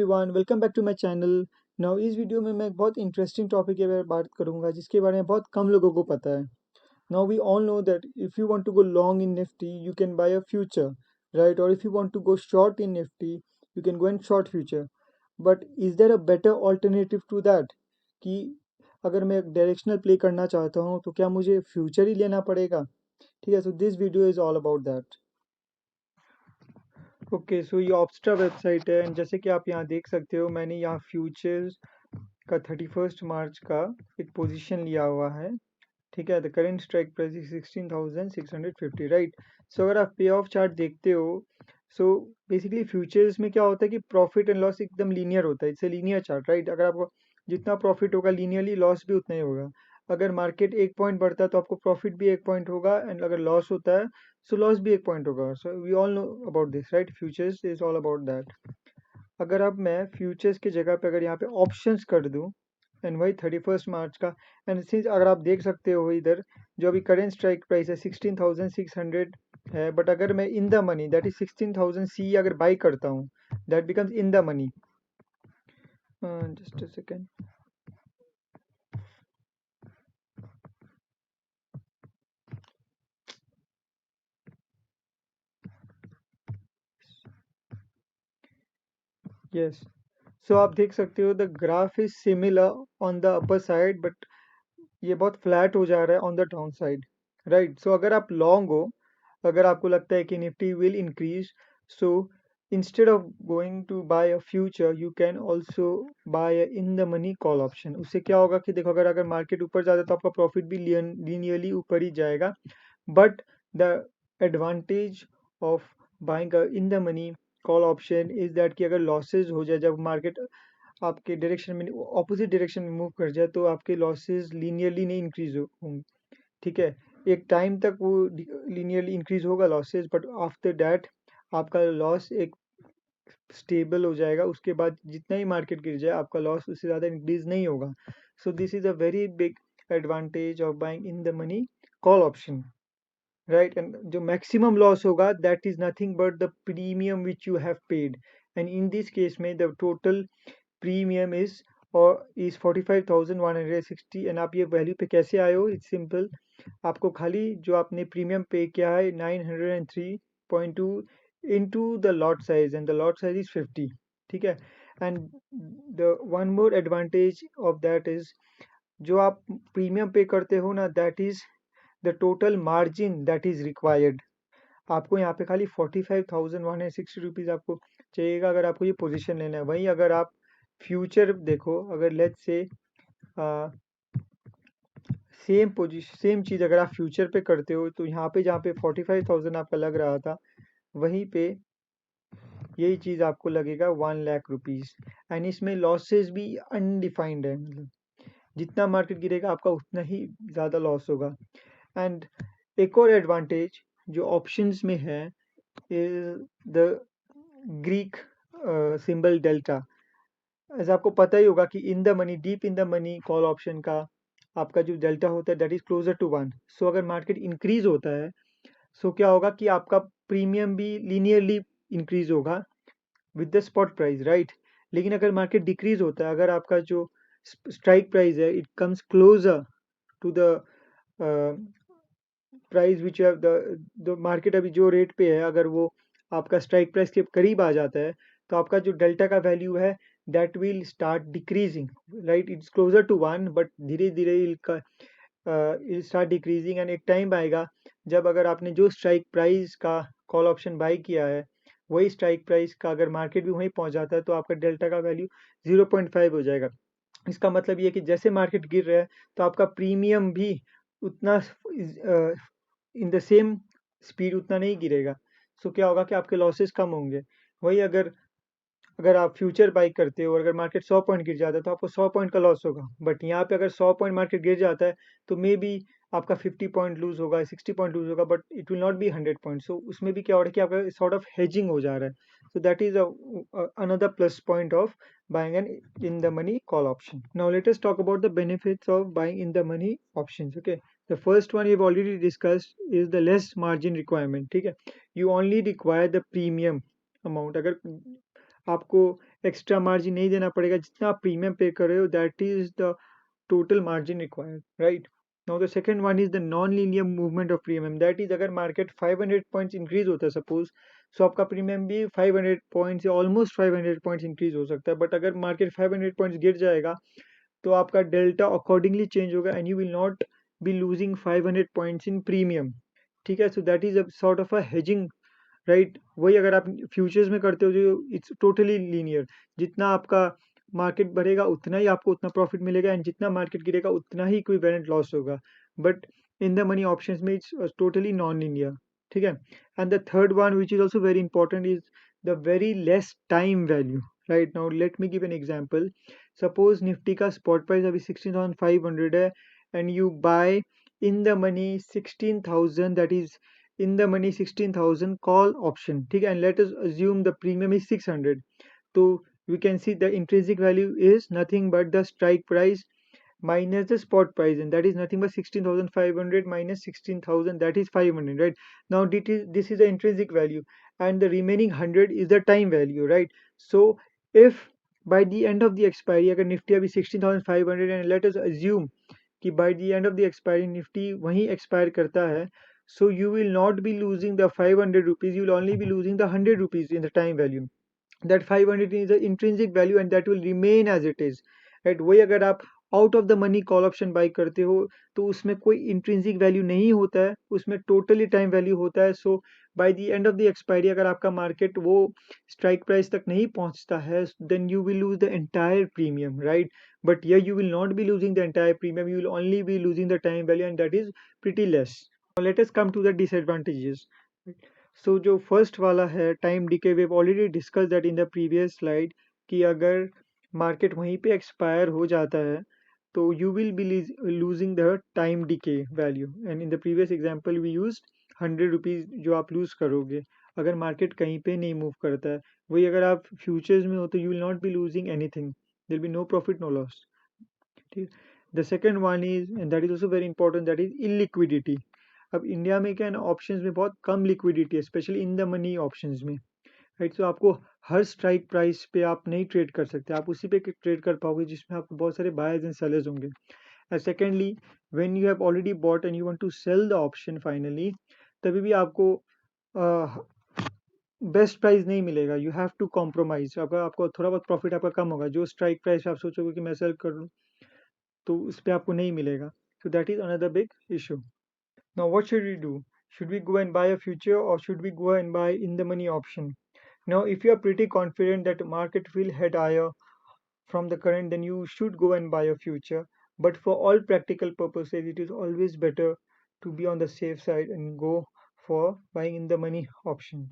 Everyone, welcome back to my channel. Now इस video में मैं एक बहुत इंटरेस्टिंग टॉपिक के बारे में बात करूंगा जिसके बारे में बहुत कम लोगों को पता है। Now we all know that if you want to go long in Nifty you can buy a future, right? और if you want to go short in Nifty you can go and short future. But is there a better alternative to that? कि अगर मैं directional play करना चाहता हूँ तो क्या मुझे फ्यूचर ही लेना पड़ेगा? ठीक है, so this video is all about that. Okay, so ये ऑप्स्ट्रा वेबसाइट है एंड जैसे कि आप यहाँ देख सकते हो मैंने यहाँ फ्यूचर्स का 31 मार्च का एक पोजीशन लिया हुआ है। ठीक है, the current strike price is 16,650, right? So अगर आप पे ऑफ चार्ट देखते हो, सो बेसिकली फ्यूचर्स में क्या होता है कि प्रॉफिट एंड लॉस एकदम लीनियर होता है। It's a linear chart, right? अगर आपको जितना प्रॉफिट होगा लीनियरली लॉस भी उतना ही होगा। अगर मार्केट 1 पॉइंट बढ़ता है तो आपको प्रॉफिट भी 1 पॉइंट होगा, एंड अगर लॉस होता है सो लॉस भी 1 पॉइंट होगा। So we all know about this, right? Futures is all about that. अगर अब मैं फ्यूचर्स की जगह पे अगर यहाँ पे ऑप्शंस कर दूं एंड वही 31 मार्च का, एंड सिंस अगर आप देख सकते हो इधर जो अभी करेंट स्ट्राइक प्राइस है 16,600 है, बट अगर मैं in the money that is 16,000 see अगर बाई करता हूँ that becomes in the money. Just a second. Yes, so आप देख सकते हो the graph is similar on the upper side, but ये बहुत फ्लैट हो जा रहा है on the down side, right? So अगर आप लॉन्ग हो, अगर आपको लगता है कि Nifty will increase, so instead of going to buy a future you can also buy in the money call option. उससे क्या होगा कि देखो अगर मार्केट ऊपर जाता है तो आपका प्रॉफिट भी लीनियरली ऊपर ही जाएगा, but the advantage of buying in the money call option is that कि अगर लॉसेज हो जाए, जब मार्केट आपके डायरेक्शन में ऑपोजिट डायरेक्शन में मूव कर जाए तो आपके लॉसेस लीनियरली नहीं इंक्रीज होंगे। ठीक है, एक टाइम तक वो लीनियरली इंक्रीज होगा लॉसेस, बट आफ्टर दैट आपका लॉस एक स्टेबल हो जाएगा। उसके बाद जितना ही मार्केट गिर जाए आपका लॉस उससे ज़्यादा इंक्रीज नहीं होगा। So this is a very big advantage of buying in the money call option, right? And जो मैक्सिमम लॉस होगा that is nothing but the premium which you have paid, and in this case में the total premium is 45,160। And आप ये value पे कैसे आए हो? It's simple, आपको खाली जो आपने प्रीमियम पे किया है 903.2 into the lot size, and the lot size is 50। ठीक है, and the one more advantage of that is जो आप प्रीमियम पे करते हो ना, that is the total margin that is required. आपको यहाँ पे खाली 45,160 रुपीज़ आपको चाहिएगा अगर आपको ये पोजीशन लेना है। वहीं अगर आप फ्यूचर देखो, अगर लेट्स से सेम चीज़ अगर आप फ्यूचर पे करते हो तो यहाँ पे जहाँ पे 45,000 आपका लग रहा था वहीं पे यही चीज़ आपको लगेगा 1 लाख रुपीज़, एंड इसमें लॉसेस भी अनडिफाइंड है। मतलब जितना मार्केट गिरेगा आपका उतना ही ज़्यादा लॉस होगा। एंड एक और एडवांटेज जो ऑप्शंस में है is the Greek symbol delta. ऐसा आपको पता ही होगा कि इन the money deep in the money call option का आपका जो डेल्टा होता है दैट इज क्लोजर टू 1। सो अगर मार्केट इंक्रीज होता है सो क्या होगा कि आपका प्रीमियम भी लीनियरली इंक्रीज होगा with the spot price, right? लेकिन अगर मार्केट डिक्रीज होता है, अगर आपका जो स्ट्राइक प्राइस है it comes closer to the price which have the market अभी जो रेट पे है, अगर वो आपका स्ट्राइक प्राइस के करीब आ जाता है तो आपका जो डेल्टा का वैल्यू है that will start decreasing, right? It's closer to 1 but धीरे धीरे इल स्टार्ट डिक्रीजिंग, एंड एक टाइम आएगा जब अगर आपने जो स्ट्राइक प्राइस का कॉल ऑप्शन बाई किया है वही स्ट्राइक प्राइस का अगर मार्केट भी वहीं पहुंच जाता है तो आपका डेल्टा का वैल्यू 0.5 हो जाएगा। इसका मतलब ये है कि जैसे मार्केट गिर रहा है तो आपका प्रीमियम भी उतना इन द सेम स्पीड उतना नहीं गिरेगा। सो क्या होगा कि आपके लॉसेस कम होंगे। वही अगर अगर आप फ्यूचर बाई करते हो और अगर मार्केट 100 पॉइंट गिर जाता है तो आपको 100 पॉइंट का लॉस होगा, बट यहाँ पे अगर 100 पॉइंट मार्केट गिर जाता है तो मे बी आपका 50 पॉइंट लूज होगा, 60 पॉइंट लूज होगा, but it will not be 100 point. So उसमें भी क्या हो रहा है कि आपका सॉर्ट ऑफ हेजिंग हो जा रहा है। So that is another plus point of buying an in the money call option. Now let us talk about the benefits of buying in the money options. Okay, the first one we've already discussed is the less margin requirement. ठीक है, you only require the premium amount। अगर आपको extra margin नहीं देना पड़ेगा, जितना आप premium पे कर रहे हो that is the total margin required, right? Now the second one is the non-linear movement of premium. That is, अगर market 500 points increase होता है suppose, so आपका premium भी 500 points या almost 500 points increase हो सकता है, but अगर market 500 points गिर जाएगा तो आपका डेल्टा अकॉर्डिंगली चेंज होगा and you will not be losing 500 points in premium. ठीक है, so that is a sort of a hedging, right? वही अगर आप फ्यूचर्स में करते हो जो इट्स टोटली लीनियर, जितना आपका मार्केट बढ़ेगा उतना ही आपको उतना प्रॉफिट मिलेगा एंड जितना मार्केट गिरेगा उतना ही इक्विवेलेंट लॉस होगा। But in the money options में इट्स टोटली नॉन लीनियर। ठीक है, and the third one which is also very important is the very less time value. Right, now let me give an example. Suppose Nifty का spot price अभी 16,500 है and you buy in the money 16,000, that is in the money 16,000 call option. ठीक है, and let us assume the premium is 600. So we can see the intrinsic value is nothing but the strike price minus the spot price, and that is nothing but 16,500 minus 16,000, that is 500, right? Now this is the intrinsic value, and the remaining 100 is the time value, right? So if by the end of the expiry अगर Nifty अभी 16,500 and let us assume कि by the end of the expiry Nifty वहीं expire करता है, so you will not be losing the 500 rupees, you will only be losing the 100 rupees in the time value. That 500 is the intrinsic value and that will remain as it is, right? वही अगर आप out of the money call option by करते हो तो उसमें कोई intrinsic value नहीं होता है, उसमें टोटली टाइम वैल्यू होता है। So by the end of the expiry अगर आपका मार्केट वो स्ट्राइक प्राइस तक नहीं पहुंचता है, then you will lose the entire premium, right? But here you will not be losing the entire premium, you will only be losing the time value and that is pretty less. Now let us come to the disadvantages. So जो first वाला है time decay, we have already discussed that in the previous slide कि अगर market वहीं पे expire हो जाता है तो you will be losing the time decay value, and in the previous example we used 100 rupees जो आप लूज करोगे अगर मार्केट कहीं पे नहीं मूव करता है। वही अगर आप फ्यूचर्स में हो तो you will not be losing anything, there be no profit no loss. ठीक, the second one is and that is also very important, that is illiquidity. अब इंडिया में क्या है ना, ऑप्शंस में बहुत कम लिक्विडिटी है, specially in the money options में, राइट? सो आपको हर स्ट्राइक प्राइस पे आप नहीं ट्रेड कर सकते, आप उसी पे ट्रेड कर पाओगे जिसमें आपको बहुत सारे बायर्स एंड सेलर्स होंगे। And secondly, when you have already bought and you want to sell the option finally, तभी भी आपको बेस्ट प्राइस नहीं मिलेगा, यू हैव टू कॉम्प्रोमाइज। आपका आपको थोड़ा बहुत प्रॉफिट आपका कम होगा, जो स्ट्राइक प्राइस आप सोचोगे कि मैं सेल कर लूँ तो उस पर आपको नहीं मिलेगा। So that is another big issue. Now, what should we do? Should we go and buy a future or should we go and buy in the money option? Now, if you are pretty confident that the market will head higher from the current, then you should go and buy a future. But for all practical purposes, it is always better to be on the safe side and go for buying in the money option.